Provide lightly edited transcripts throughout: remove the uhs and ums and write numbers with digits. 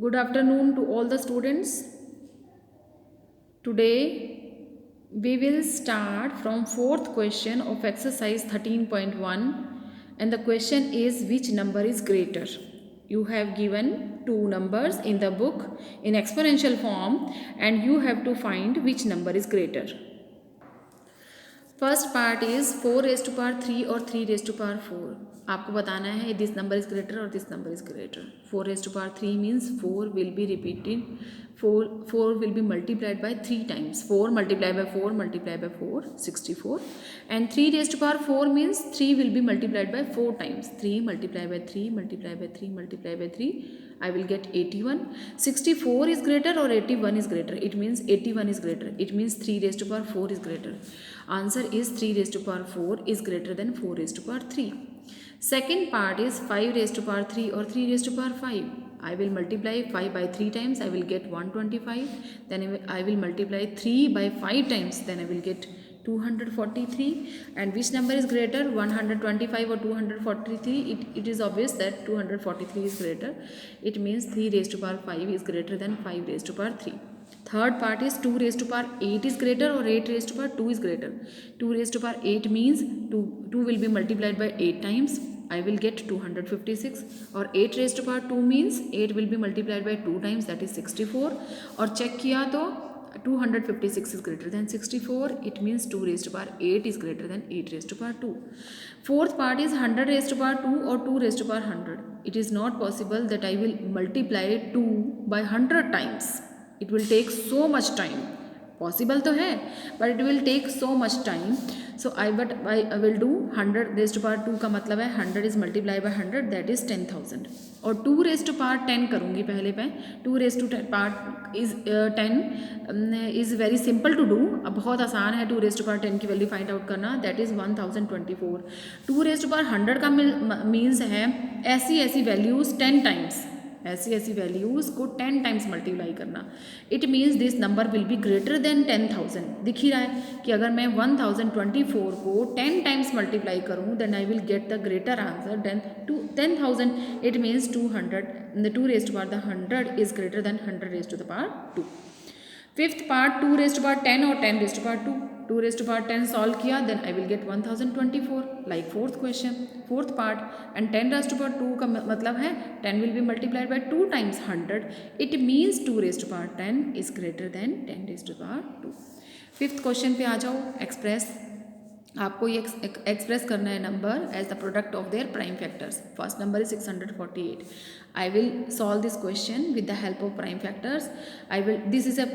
Good afternoon to all the students. Today we will start from fourth question of exercise 13.1, and the question is, which number is greater? You have given two numbers in the book in exponential form and you have to find which number is greater. First part is 4 raised to power 3 और 3 raised to power 4. आपको बताना है this number is greater और this number is greater. 4 raised to power 3 means 4 will be repeated, 4 will be multiplied bye 3 times. 4 multiply by 4 multiply by 4 64. And 3 raised to power 4 means 3 will be multiplied bye 4 times. 3 multiply bye 3 multiply bye 3 multiply bye 3, I will get 81. 64 is greater or 81 is greater? It means 81 is greater. It means 3 raised to power 4 is greater. Answer is 3 raised to power 4 is greater than 4 raised to power 3. Second part is 5 raised to power 3 or 3 raised to power 5. I will multiply 5 by 3 times. I will get 125. Then I will multiply 3 by 5 times. Then I will get 243. And which number is greater, 125 or 243? It is obvious that 243 is greater. It means 3 raised to power 5 is greater than 5 raised to power 3. Third part is 2 raised to power 8 is greater or 8 raised to power 2 is greater. 2 raised to power 8 means 2 will be multiplied by 8 times. I will get 256. Or 8 raised to power 2 means 8 will be multiplied by 2 times, that is 64. और check किया तो 256 is greater than 64. It means 2 raised to power 8 is greater than 8 raised to power 2. Fourth part is 100 raised to power 2 or 2 raised to power 100. It is not possible that I will multiply 2 by 100 times. It will take so much time. Possible तो है but it will take so much time. So I will do 100 raised to power 2 का मतलब है 100 is multiply by 100, that is 10,000. और 2 raised to power 10 करूँगी पहले मैं. 2 raised to power is 10 is very simple to do. अब बहुत आसान है 2 raised to power 10 की वैल्यू फाइंड आउट करना, that is 1024. 2 raised to power 100 का मीन्स है ऐसी वैल्यूज़ 10 टाइम्स, ऐसी वैल्यूज़ को 10 टाइम्स मल्टीप्लाई करना. It means this number will be greater than 10,000. दिख ही रहा है कि अगर मैं 1024 को 10 टाइम्स मल्टीप्लाई करूँ then I will get the greater answer than 10,000. It means 2 raised to power 100 is greater than 100 raised to the power 2. Fifth part 2 raised to power 10 और 10 raised to power 2. 2 raised to power 10 solve किया then I will get 1024 like fourth question, fourth part. And 10 raised to power 2 का मतलब है 10 will be multiplied by 2 times 100. It means 2 raised to power 10 is greater than 10 raised to power 2. Fifth question पे आ जाओ. Express, आपको ये express करना है नंबर as the product of their prime factors. First number is 648. I will solve this question with the help of prime factors. This is a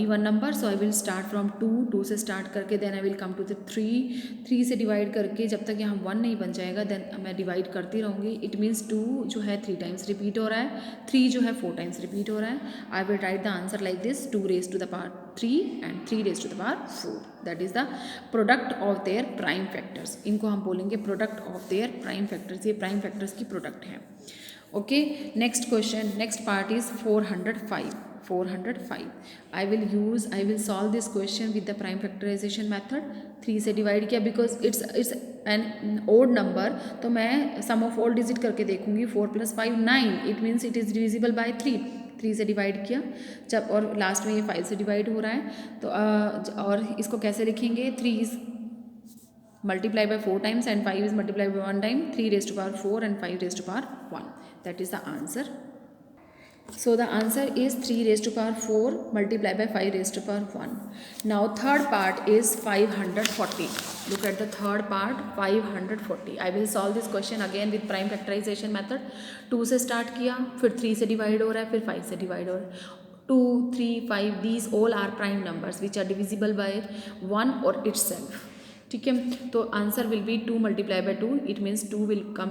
even number, so I will start from 2 से start करके then I will come to the 3 से divide करके जब तक यहाँ 1 नहीं बन जाएगा then मैं divide करती रहूँगी. It means 2 जो है 3 times repeat हो रहा है, 3 जो है 4 times repeat हो रहा है. I will write the answer like this: 2 raised to the power 3 and 3 raised to the power 4. That is the product of their prime factors. इनको हम बोलेंगे product of their prime factors. ये prime factors की product है. Okay, next question, next part is 405. 405. I will solve this question with the prime factorization method. 3 से divide किया because it's an odd number, तो मैं सम ऑफ ऑल डिजिट करके देखूंगी. 4 + 5 9. It means it is divisible by 3. 3 से divide किया जब, और लास्ट में ये 5 से डिवाइड हो रहा है. तो और इसको कैसे लिखेंगे? 3 is multiply by 4 times and 5 is multiplied by 1 time. 3 raised to power 4 and 5 raised to power 1. That is the answer. So the answer is 3 raised to power 4 multiplied by 5 raised to power 1. Now third part is 540. Look at the third part, 540. I will solve this question again with prime factorization method. 2 से start किया, फिर 3 से divide हो रहा है, फिर 5 से divide हो रहा है. 2, 3, 5 these all are prime numbers which are divisible by 1 or itself. ठीक है, तो answer will be 2 multiply by 2. It means 2 will come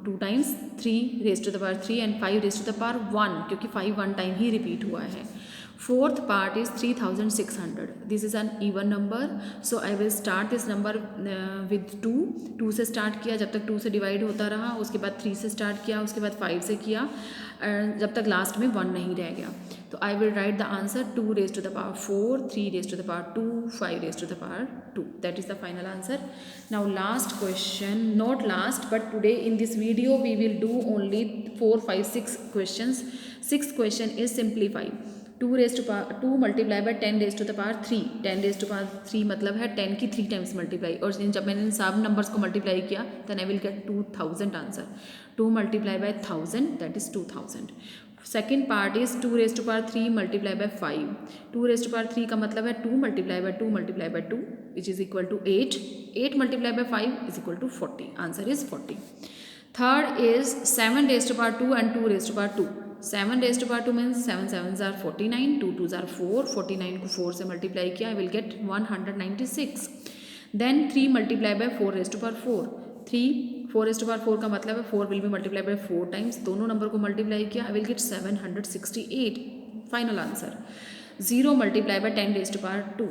2 times. 3 raised to the power 3 and 5 raised to the power 1, क्योंकि 5 1 time ही repeat हुआ है. Fourth part is 3600. This is an even number, so I will start this number with 2 से start किया जब तक 2 से divide होता रहा, उसके बाद 3 से स्टार्ट किया, उसके बाद 5 से किया, जब तक लास्ट में 1 नहीं रह गया. तो I will write the answer 2 raised to the power 4, 3 raised to the power 2, 5 raised to the power 2. That is the final answer. Now last question, not last, but today in this video we will do only 4, 5, 6 questions. Sixth question is simplify. 2 multiply by 10 raise to the power 3. 10 raise to power 3 मतलब है 10 की 3 times multiply, और जब मैंने इन सब numbers को multiply किया then I will get 2000 answer. 2 multiply by 1000 that is 2000. Second part is 2 raise to power 3 multiply by 5. 2 raise to power 3 का मतलब है 2 multiply by 2 multiply by 2 which is equal to 8. 8 multiply by 5 is equal to 40. Answer is 40. Third is 7 raise to power 2 and 2 raise to power 2. 7 raise to power 2 means 7 7s are 49, 2 2s are 4, 49 को 4 से multiply किया I will get 196. Then 3 multiply by 4 raise to power 4. 4 raise to power 4 का मतलब है 4 will be multiply by 4 times. दोनों number को multiply किया I will get 768. Final answer. 0 multiply by 10 raise to power 2.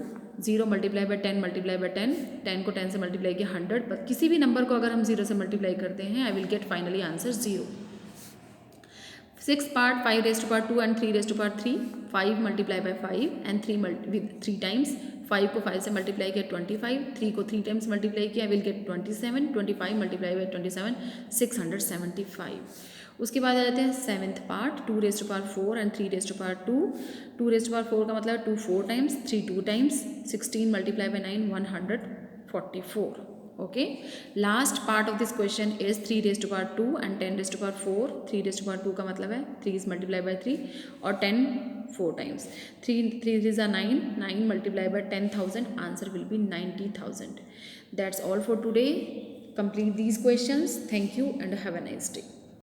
0 multiply by 10 multiply by 10. 10 को 10 से multiply किया 100. But किसी भी नंबर को अगर हम 0 से मल्टीप्लाई करते हैं आई will gate finally answer 0. Sixth part 5 raised to power 2 and 3 raised to power 3. 5 multiply by 5 and 3 with 3 times. 5 को 5 से मल्टीप्लाई किया 25. 3 को 3 टाइम्स मल्टीप्लाई किया I will get 27. 25 multiply by 27 675. उसके बाद आ जाते हैं seventh part 2 raise to power 4 and 3 raise to power 2. 2 raise to power 4 का मतलब 2 4 times, 3 2 times. 16 multiply by 9 144. Okay, last part of this question is 3 raised to power 2 and 10 raised to power 4. 3 raised to power 2 का मतलब है 3 is multiplied by 3 और 10 4 times. 3 is 9. 9 multiplied by 10,000. Answer will be 90,000. That's all for today. Complete these questions. Thank you and have a nice day.